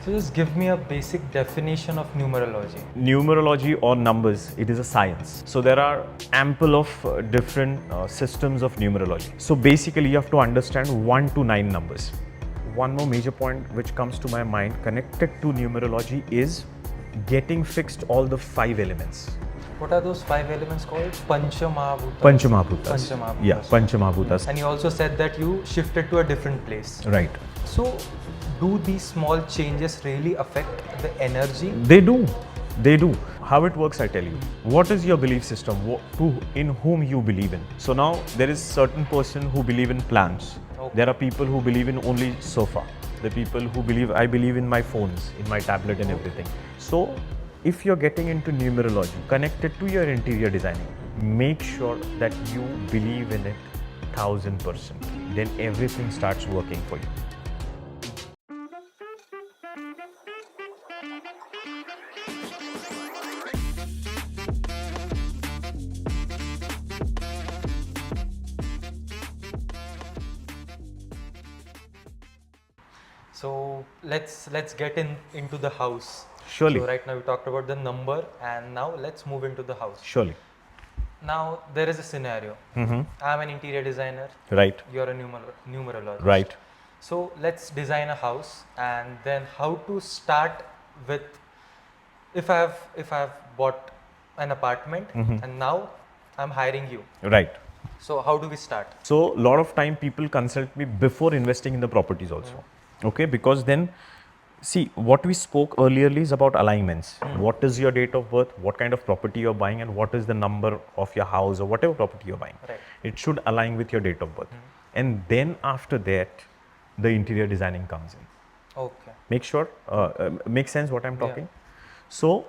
So just give me a basic definition of numerology. Numerology or numbers, it is a science. So there are ample of different systems of numerology. So basically you have to understand 1 to 9 numbers. One more major point which comes to my mind connected to numerology is getting fixed all the 5 elements. What are those 5 elements called? Panchamahabhutas. Panchamahabhutas. Yeah, Panchamahabhutas. And you also said that you shifted to a different place. Right. So, do these small changes really affect the energy? They do. They do. How it works, I tell you. What is your belief system? In whom you believe in? So now there is certain person who believe in plants. Okay. There are people who believe in only sofa. The people who believe, I believe in my phones, in my tablet and everything. So if you're getting into numerology connected to your interior designing, make sure that you believe in it 1000%. Then everything starts working for you. So let's get into the house. Surely. So right now we talked about the number, and now let's move into the house. Surely. Now there is a scenario. I'm an interior designer. Right. You're a numerologist. Right. So let's design a house, and then how to start with. If I've bought an apartment and now I'm hiring you. Right. So how do we start? So a lot of time people consult me before investing in the properties also. Okay, because then see what we spoke earlier is about alignments. What is your date of birth, what kind of property you're buying, and what is the number of your house or whatever property you're buying. Right. It should align with your date of birth. And then after that, the interior designing comes in. Okay. Make sure, makes sense what I'm talking. So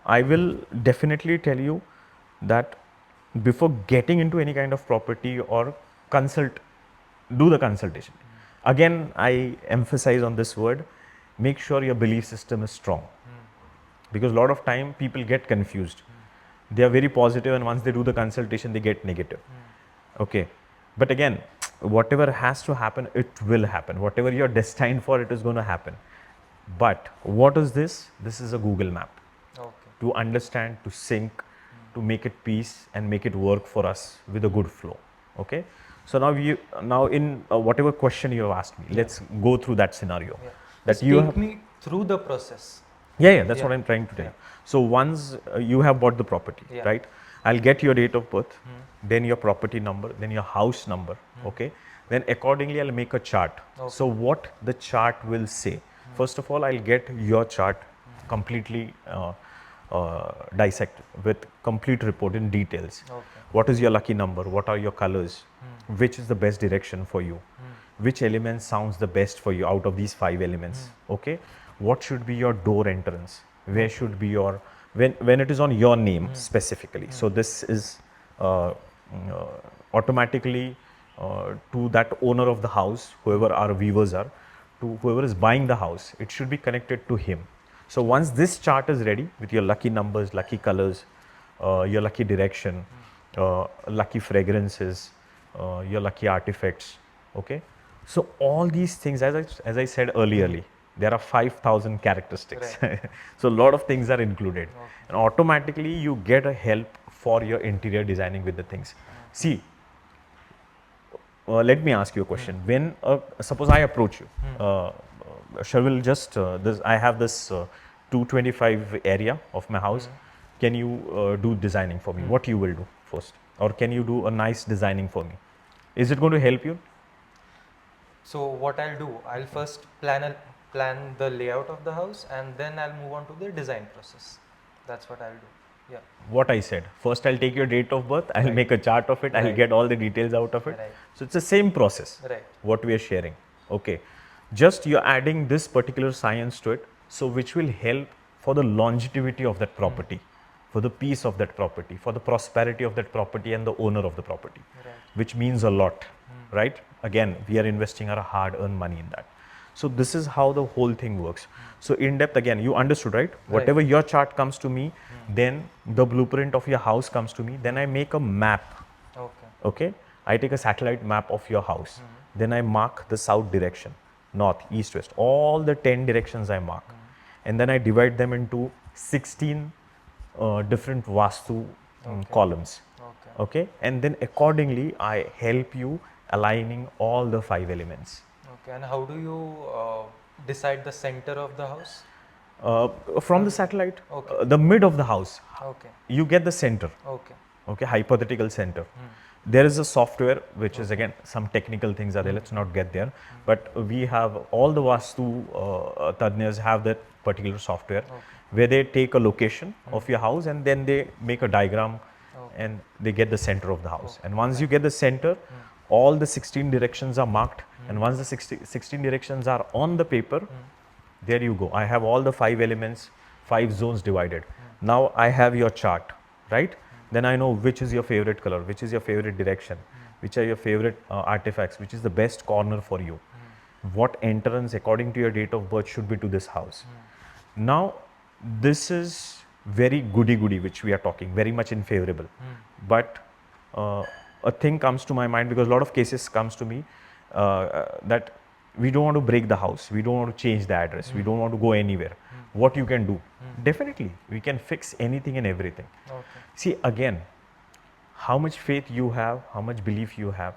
I will definitely tell you that before getting into any kind of property or do the consultation. Again, I emphasize on this word, make sure your belief system is strong. Because a lot of time people get confused. They are very positive, and once they do the consultation, they get negative. Okay. But again, whatever has to happen, it will happen. Whatever you're destined for, it is going to happen. But what is this? This is a Google map. Okay. To understand, to sync, to make it peace and make it work for us with a good flow. Okay. So now in whatever question you have asked me, let's go through that scenario. Just take me through the process. That's what I'm trying to tell you. So once you have bought the property, right? I'll get your date of birth, then your property number, then your house number. Okay. Then accordingly, I'll make a chart. Okay. So what the chart will say. First of all, I'll get your chart completely dissect with complete report in details. Okay. What is your lucky number? What are your colors? Which is the best direction for you? Which element sounds the best for you out of these 5 elements? Okay. What should be your door entrance? Where should be your, when it is on your name specifically. So this is automatically to that owner of the house, whoever our viewers are, to whoever is buying the house, it should be connected to him. So once this chart is ready with your lucky numbers, lucky colors, your lucky direction, lucky fragrances, your lucky artifacts, okay. So all these things, as I said earlierly, there are 5,000 characteristics. Right. So a lot of things are included, and automatically you get a help for your interior designing with the things. See, let me ask you a question. When suppose I approach you, Sharvil, just I have this 225 area of my house. Can you do designing for me? What you will do first, or can you do a nice designing for me? Is it going to help you? So what I'll do, I'll first plan the layout of the house, and then I'll move on to the design process. That's what I'll do. Yeah. What I said. First, I'll take your date of birth. I'll make a chart of it. I'll get all the details out of it. Right. So it's the same process. Right. What we are sharing. Okay. Just you're adding this particular science to it, so which will help for the longevity of that property, for the peace of that property, for the prosperity of that property and the owner of the property, which means a lot, right? Again, we are investing our hard-earned money in that. So this is how the whole thing works. So in depth, again, you understood, right? Whatever your chart comes to me, then the blueprint of your house comes to me. Then I make a map. Okay. I take a satellite map of your house. Then I mark the south direction. north, east, west. All the 10 directions I mark. And then I divide them into 16 different Vastu Okay. columns. Okay. Okay. And then accordingly, I help you aligning all the 5 elements. Okay. And how do you decide the center of the house? From the satellite, Okay. the mid of the house, Okay. you get the center. Okay. Okay, hypothetical center. There is a software which is, again, some technical things are there, let's not get there, but we have all the Vastu Tadnyas have that particular software where they take a location of your house and then they make a diagram and they get the center of the house. And once you get the center, all the 16 directions are marked, and once the 16 directions are on the paper, there you go. I have all the 5 elements, 5 zones divided. Now I have your chart, right? Then I know which is your favorite color, which is your favorite direction, which are your favorite artifacts, which is the best corner for you. What entrance according to your date of birth should be to this house. Now, this is very goody, which we are talking, very much in favorable. But a thing comes to my mind, because a lot of cases comes to me that we don't want to break the house, we don't want to change the address, we don't want to go anywhere. What you can do? Definitely, we can fix anything and everything. Okay. See, again, how much faith you have, how much belief you have.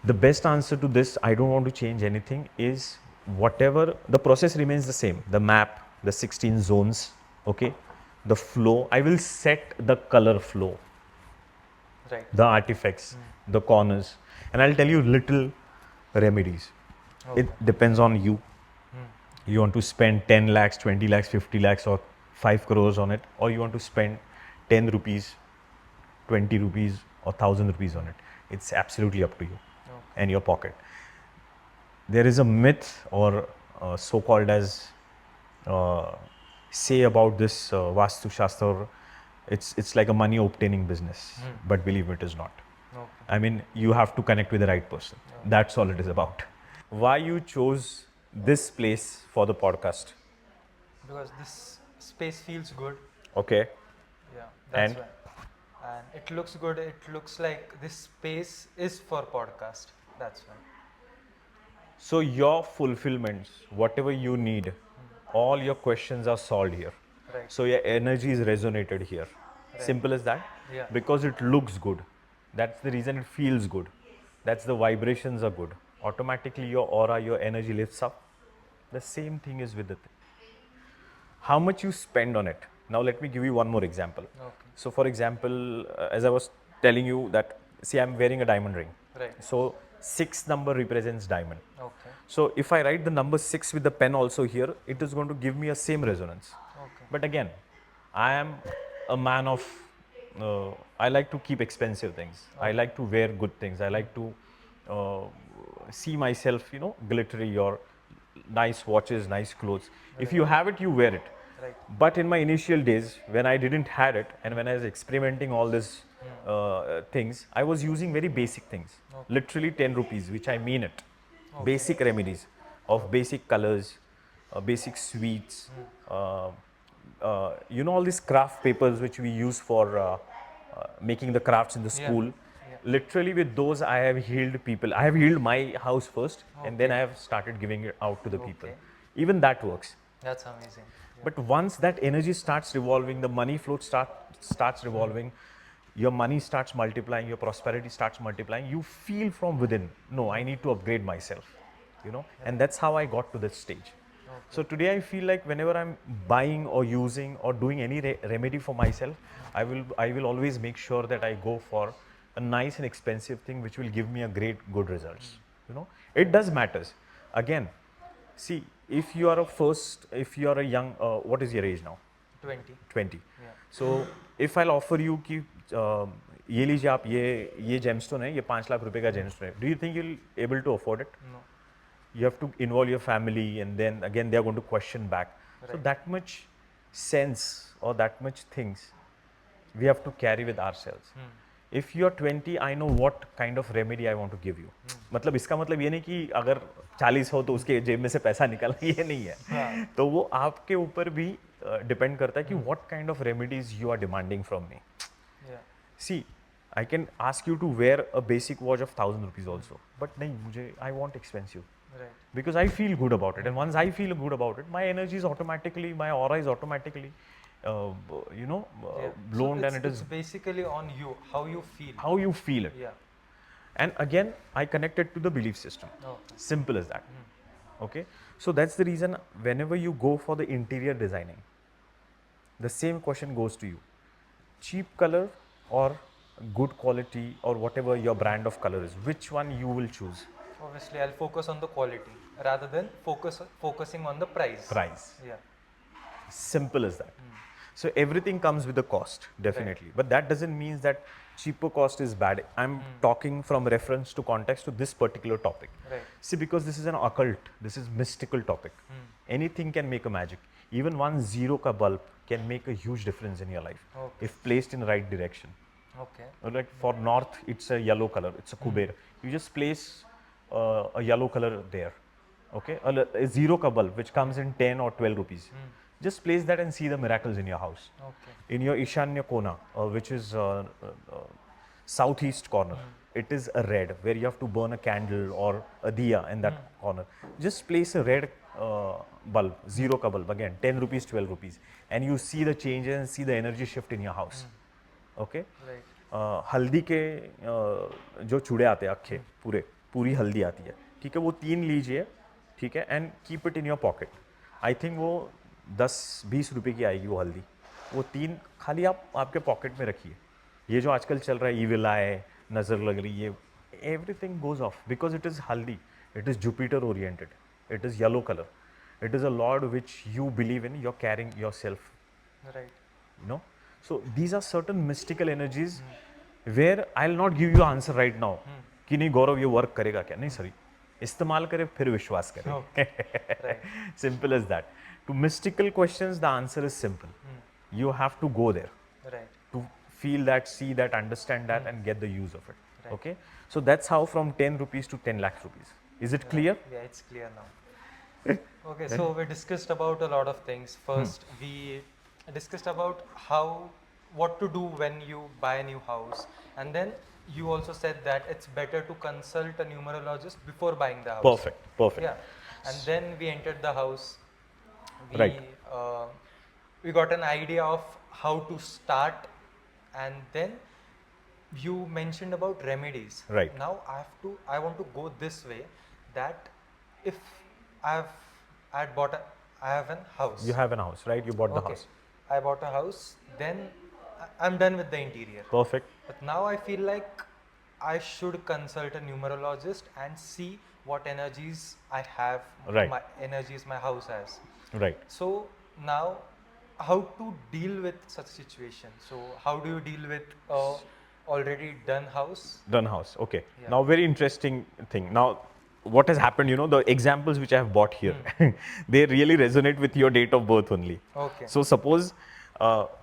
The best answer to this, I don't want to change anything, is whatever, the process remains the same. The map, the 16 zones, okay, the flow, I will set the color flow, Right. the artifacts, the corners, and I'll tell you little remedies. Okay. It depends on you. You want to spend 10 lakhs, 20 lakhs, 50 lakhs, or 5 crores on it, or you want to spend 10 rupees, 20 rupees, or 1000 rupees on it. It's absolutely up to you and your pocket. There is a myth, or so called as say about this Vastu Shastra, it's like a money obtaining business, but believe it is not. Okay. I mean, you have to connect with the right person. That's all it is about. Why you chose this place for the podcast? Because this space feels good. Okay. Yeah, that's And? why. And it looks good. It looks like this space is for podcast. That's why. So your fulfillments, whatever you need, all your questions are solved here. Right. So your energy is resonated here. Simple as that. Yeah. Because it looks good. That's the reason it feels good. That's the vibrations are good. Automatically your aura, your energy lifts up. The same thing is with the thing. How much you spend on it. Now let me give you one more example. Okay. So for example, as I was telling you that, see, I'm wearing a diamond ring. Right. So 6 number represents diamond. Okay. So if I write the number 6 with the pen also here, it is going to give me a same resonance. Okay. But again, I am a man of, I like to keep expensive things. I like to wear good things. I like to see myself, glittery or nice watches, nice clothes. If you have it, you wear it. Right. But in my initial days, when I didn't had it, and when I was experimenting all these things, I was using very basic things. Literally 10 rupees, which I mean it. Basic remedies of basic colors, basic sweets. All these craft papers which we use for making the crafts in the school. Yeah. Literally with those, I have healed people. I have healed my house first, and then I have started giving it out to the people. Even that works. That's amazing. Yeah. But once that energy starts revolving, the money flow starts revolving, your money starts multiplying, your prosperity starts multiplying, you feel from within, no, I need to upgrade myself, and that's how I got to this stage. So today I feel like whenever I'm buying or using or doing any remedy for myself, I will always make sure that I go for a nice and expensive thing which will give me a good results. It does matters. Again, see, if you are a young, what is your age now? 20. 20. Yeah. So if I'll offer you कि ये लीजिए आप ये gemstone है, ये 5 लाख रुपए का gemstone है. Do you think you'll able to afford it? No. You have to involve your family, and then again they are going to question back. So that much sense or that much things we have to carry with ourselves. If you are 20, I know what kind of remedy I want to give you. मतलब इसका मतलब ये नहीं कि अगर 40 हो तो उसके जेब में से पैसा निकालना, ये नहीं है. तो वो आपके ऊपर भी डिपेंड करता है कि what kind of remedies you are demanding from me. Yeah. See, I can ask you to wear a basic watch of 1000 rupees also, but नहीं, मुझे I want expensive. Right. because I feel good about it. And once I feel good about it, my energy is automatically, my aura is automatically, Yeah. So blown, and it it's is basically on you, how you feel. how you feel it. Yeah. And again, I connect it to the belief system. Okay. Simple as that. Okay. So that's the reason whenever you go for the interior designing, the same question goes to you: cheap color or good quality, or whatever your brand of color is, which one you will choose? Obviously, I'll focus on the quality rather than focusing on the price. Price. Yeah. Simple as that. So everything comes with a cost, definitely. But that doesn't mean that cheaper cost is bad. I'm talking from reference to context to this particular topic. Right. See, because this is an occult, this is mystical topic. Anything can make a magic. Even one zero ka bulb can make a huge difference in your life Okay. if placed in the right direction. Okay. Like for north, it's a yellow color, it's a kuber. You just place a yellow color there. Okay, a zero ka bulb which comes in 10 or 12 rupees. Just place that and see the miracles in your house. Okay. In your Ishanya Kona, which is southeast corner, it is a red where you have to burn a candle or a diya in that corner. Just place a red bulb, zero ka bulb, again 10 rupees, 12 rupees, and you see the changes and see the energy shift in your house. Okay. Right. हल्दी के जो चूड़े आते हैं अक्खे पूरी हल्दी आती है, ठीक है, वो 3 लीजिए, ठीक है, and keep it in your pocket. I think वो 10-20 रुपए की आएगी वो हल्दी. वो 3 खाली आप आपके पॉकेट में रखिए. ये जो आजकल चल रहा है ईविल आई, नज़र लग रही है, everything goes off because it is haldi, it is Jupiter oriented, it is yellow color, it is a lord which you believe in, you're carrying yourself, Right. you know. So these are certain mystical energies where I'll not give you answer right now कि नहीं गौरव ये work करेगा क्या, नहीं sir, इस्तेमाल करे फिर विश्वास करे. Right. Simple as that. To mystical questions the answer is simple. You have to go there Right. to feel that, see that, understand that, and get the use of it. Right. Okay, so that's how from 10 rupees to 10 lakh rupees. Is it clear? Yeah, it's clear now. Okay, so we discussed about a lot of things. First, we discussed about what to do when you buy a new house, and then you also said that it's better to consult a numerologist before buying the house. Perfect. Yeah, and then we entered the house. We, Right. We got an idea of how to start, and then you mentioned about remedies. Right. Now I want to go this way, that if I've I had bought a I have an house. You have an house, right? You bought the Okay. house. I bought a house, then I'm done with the interior. Perfect. But now I feel like I should consult a numerologist and see what energies I have, Right. my energies my house has. Right. So now, how to deal with such situation? So how do you deal with a already done house? Done house. Okay. Yeah. Now, very interesting thing. Now, what has happened, the examples which I have bought here, they really resonate with your date of birth only. Okay. So, suppose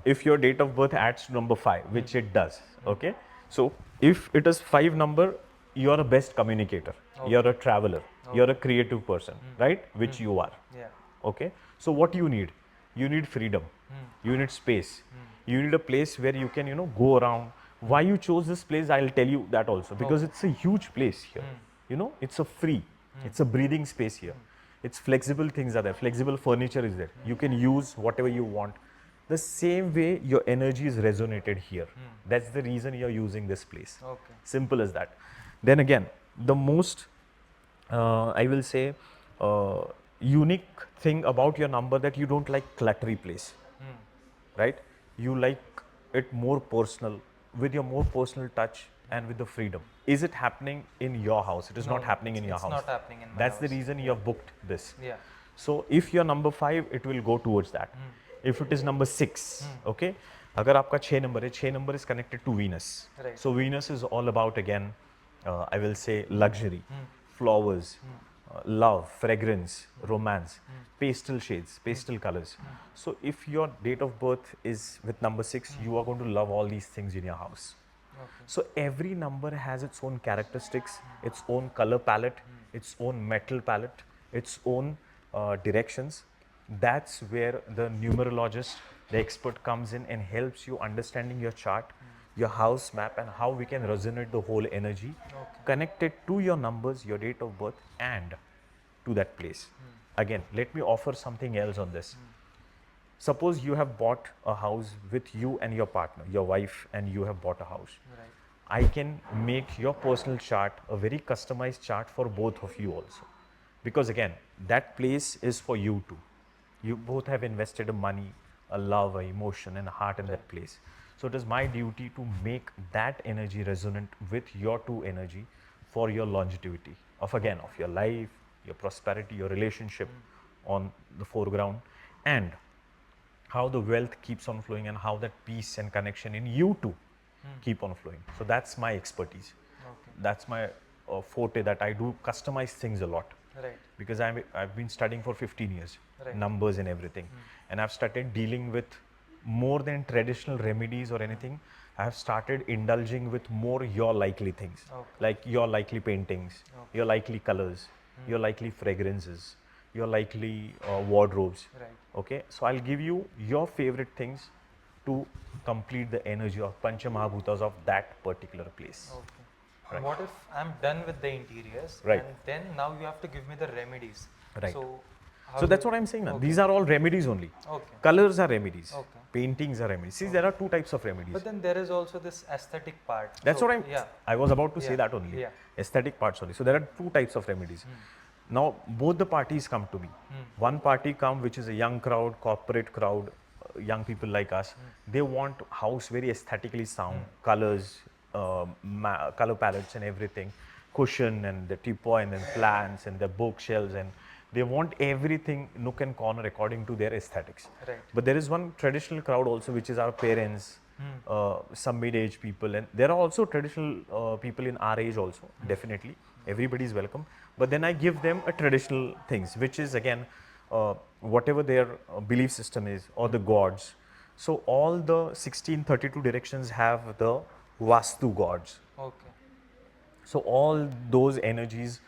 if your date of birth adds to number 5, which it does, okay? So, if it is 5 number, you are a best communicator, you're a traveler, you're a creative person, right? Which you are. Yeah. Okay. So, what you need? You need freedom, you need space, you need a place where you can, go around. Why you chose this place, I'll tell you that also, because it's a huge place here. It's a free, it's a breathing space here. It's flexible, things are there, flexible furniture is there. You can use whatever you want. The same way your energy is resonated here. That's the reason you're using this place. Okay. Simple as that. Then again, the most, I will say, unique thing about your number, that you don't like cluttery place, right? You like it more personal, with your more personal touch and with the freedom. Is it happening in your house? It is not happening in your house. It's not happening in my That's house. the reason you have booked this. Yeah. So if you're number 5, it will go towards that. If it is number 6, okay, अगर आपका 6 number है, 6 number is connected to Venus. Right. So Venus is all about, again, I will say, luxury, flowers, love, fragrance, romance, pastel shades, pastel colors. So if your date of birth is with number 6, you are going to love all these things in your house. Okay. So every number has its own characteristics, its own color palette, its own metal palette, its own directions. That's where the numerologist, the expert, comes in and helps you understanding your chart, your house map, and how we can resonate the whole energy, connected to your numbers, your date of birth, and to that place. Again, let me offer something else on this. Suppose you have bought a house with you and your partner, your wife, and you have bought a house. Right. I can make your personal chart a very customized chart for both of you also. Because again, that place is for you too. You both have invested a money, a love, a emotion, and a heart in that Right. place. So it is my duty to make that energy resonant with your two energy for your longevity of again of your life, your prosperity, your relationship on the foreground, and how the wealth keeps on flowing and how that peace and connection in you two keep on flowing. So that's my expertise. Okay. That's my forte, that I do customize things a lot Right. because I've been studying for 15 years, Right. numbers and everything. And I've started dealing with more than traditional remedies or anything. I have started indulging with more your likely things, Okay. like your likely paintings, Okay. your likely colors, your likely fragrances, your likely wardrobes. Right. Okay, so I'll give you your favorite things to complete the energy of Pancha Mahabhutas of that particular place. Okay. Right. What if I'm done with the interiors Right. and then now you have to give me the remedies? Right. So, how So do that's what I'm saying now. Okay. These are all remedies only. Okay. Colors are remedies. Okay. Paintings are remedies. See, Okay. there are two types of remedies. But then there is also this aesthetic part. That's So, what yeah. I was about to say Yeah. that only. Yeah. Aesthetic parts only. So there are two types of remedies. Now both the parties come to me. One party come which is a young crowd, corporate crowd, young people like us. They want house very aesthetically sound, colors, color palettes and everything, cushion and the teapot and then plants and the bookshelves, and they want everything nook and corner according to their aesthetics. Right. But there is one traditional crowd also which is our parents, some mid-age people, and there are also traditional people in our age also. Definitely, everybody is welcome. But then I give them a traditional things, which is again whatever their belief system is or the gods. So all the 1632 directions have the Vastu gods. Okay. So all those energies,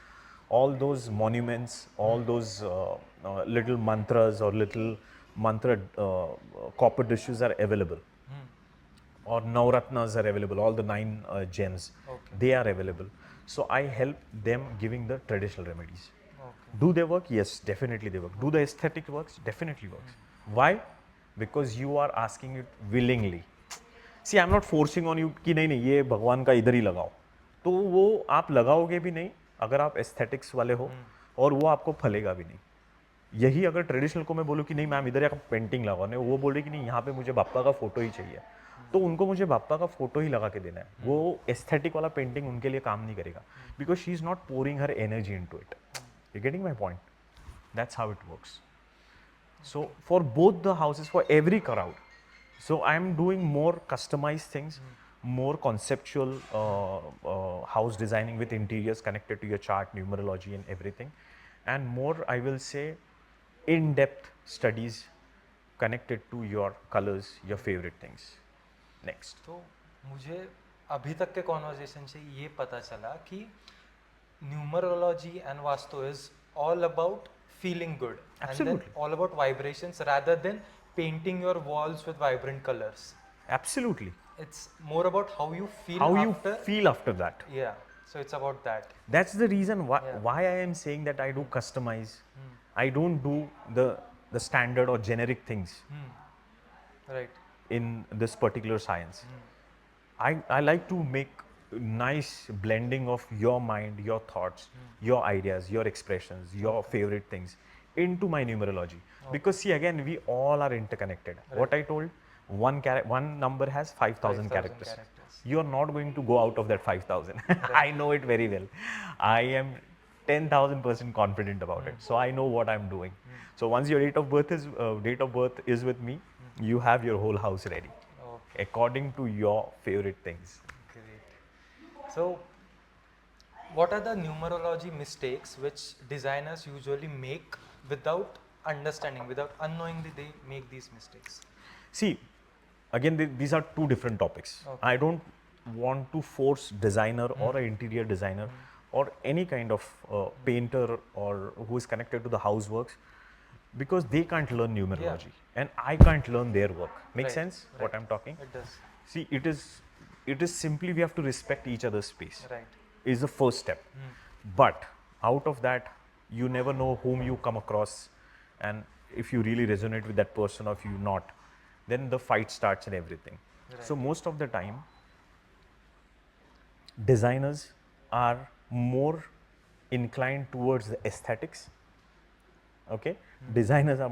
all those monuments, all those little mantras or little mantra copper dishes are available, or Navratnas are available, all the 9 gems, Okay. they are available. So I help them giving the traditional remedies. Okay. Do they work? Yes, definitely they work. Do the aesthetic works? Definitely works. Why? Because you are asking it willingly. C I am not forcing on you कि नहीं नहीं ये भगवान का इधर ही लगाओ, तो वो आप लगाओगे भी नहीं अगर आप एस्थेटिक्स वाले हो, और वो आपको फलेगा भी नहीं. यही अगर ट्रेडिशनल को मैं बोलूँ कि नहीं मैम इधर एक पेंटिंग लगाओ, नहीं वो बोल रही कि नहीं यहाँ पे मुझे बाप्पा का फोटो ही चाहिए, तो उनको मुझे बाप्पा का फोटो ही लगा के देना है. वो एस्थेटिक वाला पेंटिंग उनके लिए काम नहीं करेगा, because she is not pouring her energy in to it. You getting my point? That's how it works. So for both the houses, for every crowd, so I am doing more customized things, more conceptual house designing with interiors connected to your chart, numerology, and everything, and more I will say in-depth studies connected to your colors, your favorite things. Next. तो मुझे अभी तक के conversation से ये पता चला कि numerology and vastu is all about feeling good and then Absolutely. all about vibrations rather than painting your walls with vibrant colors. Absolutely. It's more about how you feel How you after. feel after that. Yeah, so it's about that. That's the reason Yeah. why I am saying that I do customize. I don't do the standard or generic things Right. in this particular science. I like to make nice blending of your mind, your thoughts, your ideas, your expressions, your favorite things into my numerology. Because see, again, we all are interconnected. What I told, one number has 5,000 characters. You are not going to go out of that 5,000. I know it very well. I am 10,000% confident about it. So I know what I'm doing. So once your date of birth is with me, you have your whole house ready Okay. according to your favorite things. Great. So, what are the numerology mistakes which designers usually make without understanding, without unknowingly they make these mistakes? See, again, these are two different topics. Okay. I don't want to force designer or an interior designer or any kind of painter or who is connected to the houseworks, because they can't learn numerology and I can't learn their work. Make Right, sense what I'm talking? It does. See, it is simply we have to respect each other's space. Right. Is the first step. But out of that, You never know whom you come across, and if you really resonate with that person or if you not, then the fight starts and everything. So Right. most of the time, designers are more inclined towards the aesthetics. Okay, designers are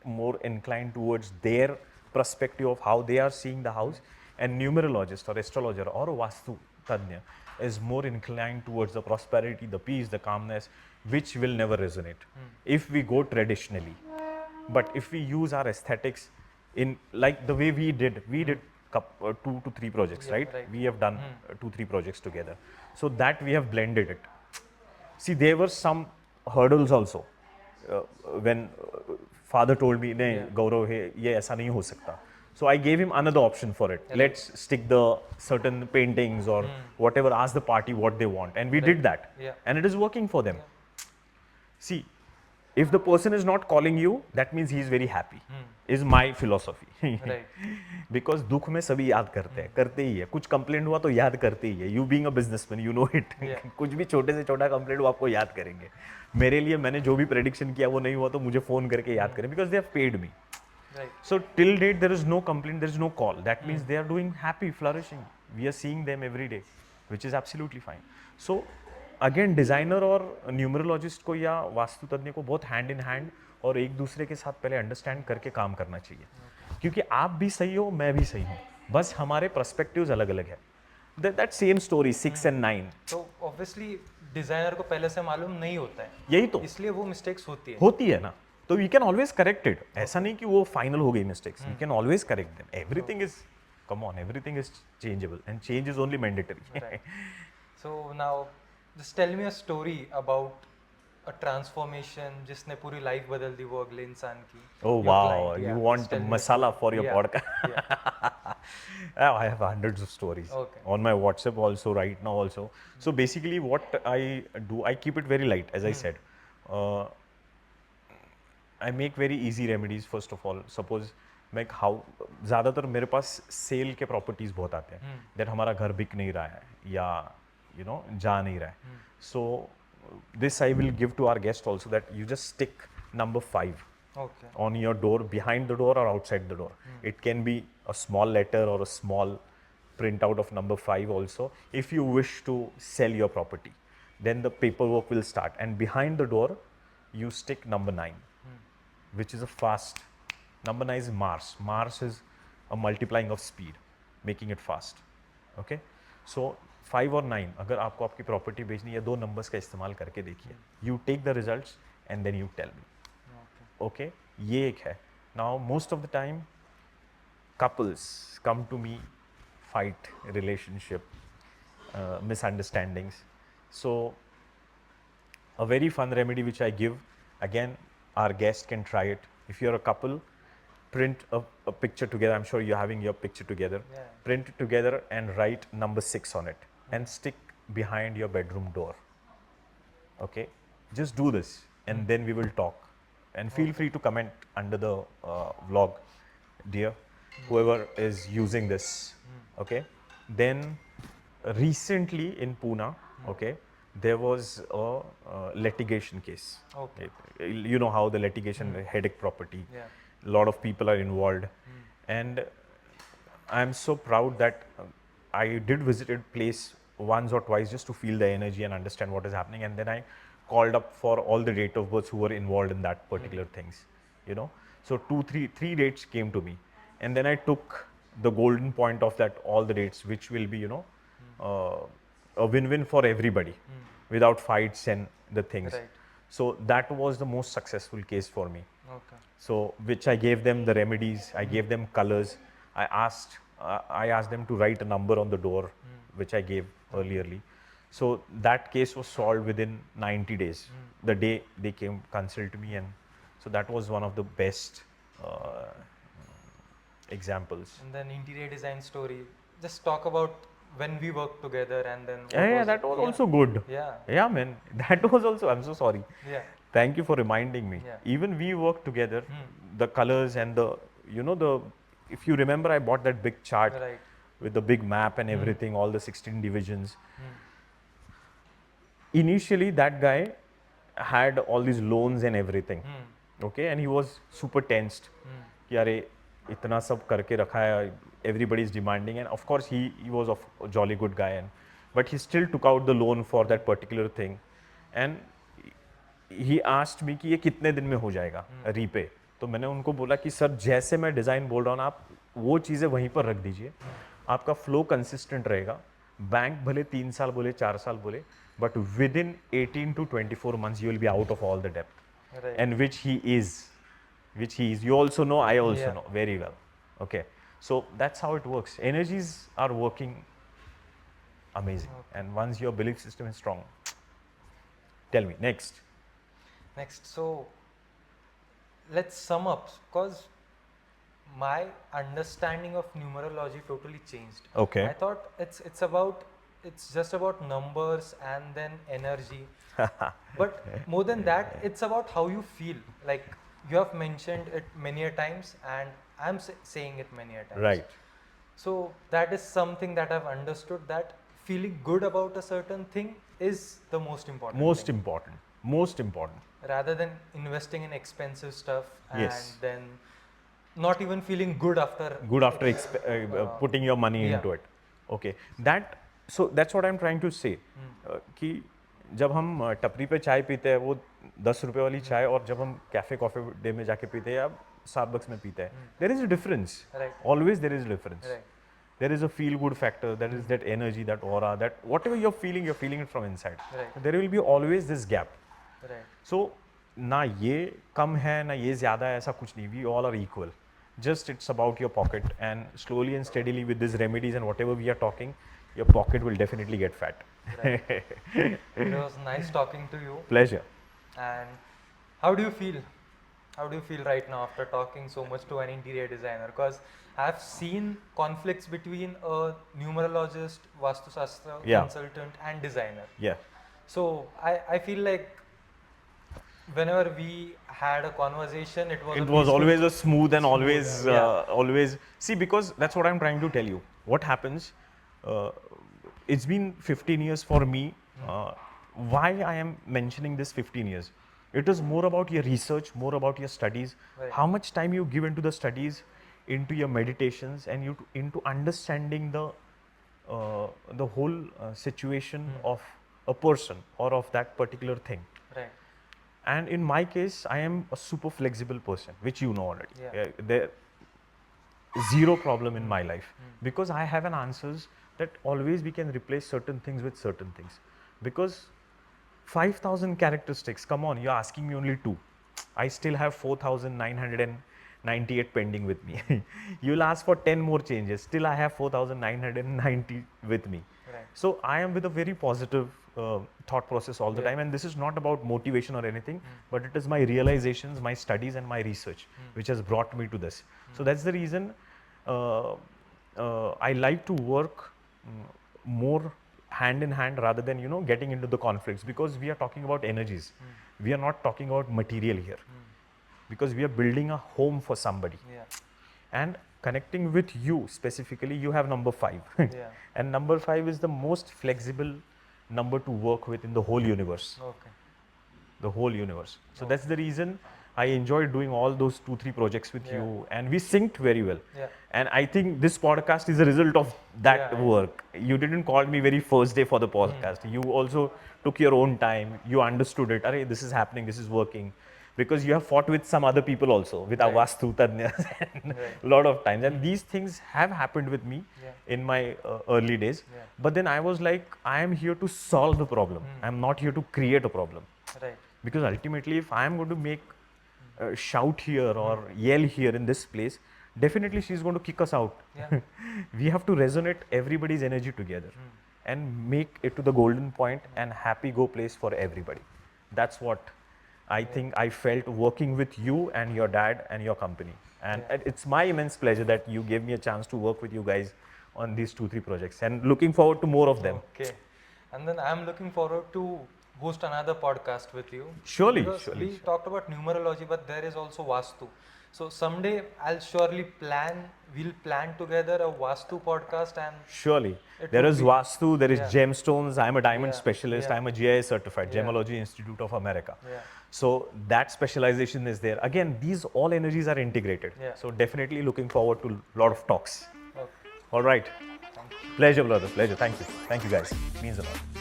more inclined towards their perspective of how they are seeing the house, and numerologist or astrologer or vastu tanya is more inclined towards the prosperity, the peace, the calmness, which will never resonate if we go traditionally. But if we use our aesthetics in like the way we did 2 to 3 projects, Yeah, right? right. We have done 2 3 projects together, so that we have blended it. See, there were some hurdles also. When father told me, "नहीं, Yeah. Gaurav, ये ऐसा नहीं हो सकता." So I gave him another option for it. Right. Let's stick the certain paintings or whatever. Ask the party what they want, and we Right. did that, Yeah. and it is working for them. Yeah. See, if the person is not calling you, that means he is very happy. Is my philosophy. Right. Because दुख में सभी याद करते हैं, करते ही है. कुछ complaint हुआ तो याद करते ही है. You being a businessman, you know it. Yeah. कुछ भी छोटे से छोटा कंप्लेंट वो आपको याद करेंगे. मेरे लिए मैंने जो भी प्रेडिक्शन किया वो नहीं हुआ तो मुझे फोन करके याद करें, because they have paid me. Right. So till date there is no complaint, there is no call. That means they are doing happy, flourishing. We are seeing them every day, which is absolutely fine. So again designer और numerologist को या वास्तु तज्ञ को बहुत hand in hand और एक दूसरे के साथ पहले अंडरस्टैंड करके काम करना चाहिए, क्योंकि आप भी सही हो, मैं भी सही हूँ, बस हमारे पर्सपेक्टिव्स अलग अलग है. That same story 6 and 9. तो ऑब्वियसली डिजाइनर को पहले से मालूम नहीं होता है, यही तो इसलिए वो मिस्टेक्स होती है ना. तो we can always correct it. ऐसा नहीं कि वो फाइनल हो गई mistakes. We can always correct them. Everything is, come on, everything is changeable and change is only mandatory. So now just tell me a story about a transformation जिसने पूरी life बदल दी वो अगले इंसान की. Oh Your wow, client, you yeah. want Just tell me a masala story. for your Yeah. podcast? Yeah. I have hundreds of stories Okay. on my WhatsApp also right now also. So basically what I do, I keep it very light, as I said. Uh, I make very easy remedies first of all. Suppose मैं ज़्यादातर मेरे पास cell के properties बहुत आते हैं, that हमारा घर बिक नहीं रहा है या जा नहीं रहा है. So this I will give to our guest also, that you just stick number 5 Okay. on your door, behind the door or outside the door. It can be a small letter or a small printout of number 5 also. If you wish to sell your property, then the paperwork will start, and behind the door you stick number 9, which is a fast. Number 9 is Mars. Mars is a multiplying of speed, making it fast. Okay, so 5 और 9 अगर आपको आपकी property बेचनी है, 2 numbers का इस्तेमाल करके देखिए. You take the results and then you tell me. Okay, ये एक है. Now most of the time couples come to me, fight, relationship, misunderstandings. So a very fun remedy which I give, again our guest can try it. If you're a couple, print a picture together. I'm sure you're having your picture together. Yeah. Print it together and write number 6 on it and stick behind your bedroom door. Okay, just do this and then we will talk. And feel free to comment under the vlog, dear, whoever is using this. Okay, then recently in Pune, okay, there was a litigation case. Okay. You know how the litigation, headache property, Yeah. a lot of people are involved, and I am so proud that I did visit a place once or twice just to feel the energy and understand what is happening, and then I called up for all the date of births who were involved in that particular things, so three dates came to me, and then I took the golden point of that, all the dates, which will be a win-win for everybody, without fights and the things. Right. So that was the most successful case for me. Okay. So which I gave them the remedies, I gave them colors, I asked them to write a number on the door, which I gave earlierly. So that case was solved within 90 days, the day they came consult me, and so that was one of the best examples. And then interior design story. Just talk about when we worked together and then. Yeah, that was also good. Yeah. Yeah, man, that was also, I'm so sorry. Yeah. Thank you for reminding me. Yeah. Even we worked together, the colors and the, if you remember, I bought that big chart Right. with the big map and everything, all the 16 divisions. Initially, that guy had all these loans and everything. Okay, and he was super tensed. कि अरे इतना सब करके रखा है, everybody is demanding, and of course he was a jolly good guy, and but he still took out the loan for that particular thing, and he asked me कि ये कितने दिन में हो जाएगा रीपे. तो मैंने उनको बोला कि सर जैसे मैं डिज़ाइन बोल रहा हूँ ना, आप वो चीज़ें वहीं पर रख दीजिए, आपका फ्लो कंसिस्टेंट रहेगा. बैंक भले 3 साल बोले 4 साल बोले, but with in 18 to 24 months you will be out of all the debt. Right. And which he is. You also know, I also Yeah. know very well. Okay, so that's how it works. Energies are working amazing, and once your belief system is strong, tell me next. Next, so let's sum up, because my understanding of numerology totally changed. Okay. I thought it's just about numbers and then energy. But more than that, it's about how you feel. Like you have mentioned it many a times, and I'm saying it many a times. Right. So that is something that I've understood, that feeling good about a certain thing is the most important Most thing, important. Most important. rather than investing in expensive stuff and Yes. then not even feeling good after Good after putting your money yeah. into it. Okay. That's what I'm trying to say. कि जब हम टपरी पे चाय पीते हैं, वो 10 रुपए वाली चाय, और जब हम कैफे कॉफी डे में जाके पीते हैं या स्टारबक्स में पीते हैं, there is a difference. Right. Always there is a difference. Right. There is a feel good factor. There is that energy, that aura, that whatever you're feeling it from inside. Right. There will be always this gap. Right. So ना ये कम है ना ये ज़्यादा है, ऐसा कुछ नहीं. We all are equal. Just it's about your pocket, and slowly and steadily with these remedies and whatever we are talking, your pocket will definitely get fat. Right. It was nice talking to you. Pleasure. And how do you feel? How do you feel right now after talking so much to an interior designer? Because I've seen conflicts between a numerologist, Vastu Shastra Yeah. consultant, and designer. Yeah. So I feel like whenever we had a conversation, it was It a was peaceful- always a smooth and smooth, always yeah. always see, because that's what I'm trying to tell you. What happens? It's been 15 years for me. Why I am mentioning this 15 years? It is more about your research, more about your studies. Right. How much time you give into the studies, into your meditations, and into understanding the whole situation of a person or of that particular thing. Right. And in my case, I am a super flexible person, which you know already. Yeah. There zero problem in my life, because I have an answers that always we can replace certain things with certain things. Because 5,000 characteristics, come on, you're asking me only 2. I still have 4,998 pending with me. You'll ask for 10 more changes, still I have 4,990 with me. Right. So I am with a very positive thought process all the Yeah. time, and this is not about motivation or anything, but it is my realizations, my studies, and my research which has brought me to this. So that's the reason I like to work more hand in hand rather than getting into the conflicts, because we are talking about energies. We are not talking about material here, because we are building a home for somebody. Yeah. And connecting with you specifically, you have number 5. Yeah. And number 5 is the most flexible number to work with in the whole universe. Okay. The whole universe. So that's the reason I enjoyed doing all those 2-3 projects with you, and we synced very well. Yeah. And I think this podcast is a result of that Yeah. work. You didn't call me very first day for the podcast. You also took your own time. You understood it. Arey, this is happening, this is working. Because you have fought with some other people also, with our Right. Vastu Tadnyas, and Right. a lot of times. And these things have happened with me Yeah. in my early days. Yeah. But then I was like, I am here to solve the problem. I'm not here to create a problem. Right. Because ultimately, if I am going to make shout here or yell here in this place, definitely she's going to kick us out. Yeah. We have to resonate everybody's energy together and make it to the golden point and happy go place for everybody. That's what I think I felt working with you and your dad and your company. And it's my immense pleasure that you gave me a chance to work with you guys on these 2-3 projects, and looking forward to more of them. Okay. And then I'm looking forward to host another podcast with you. Surely, Because surely, we talked about numerology, but there is also Vastu. So someday I'll surely we'll plan together a Vastu podcast, and Surely. it There would is be, Vastu, there is yeah, gemstones. I'm a diamond yeah, specialist. yeah, I'm a GIS certified, yeah, Gemology Institute of America. yeah, So that specialization is there. Again, these all energies are integrated. yeah. So definitely looking forward to a lot of talks. Okay. All right. Thank you. Pleasure, brother. Pleasure. Thank you. Thank you, guys. Means a lot.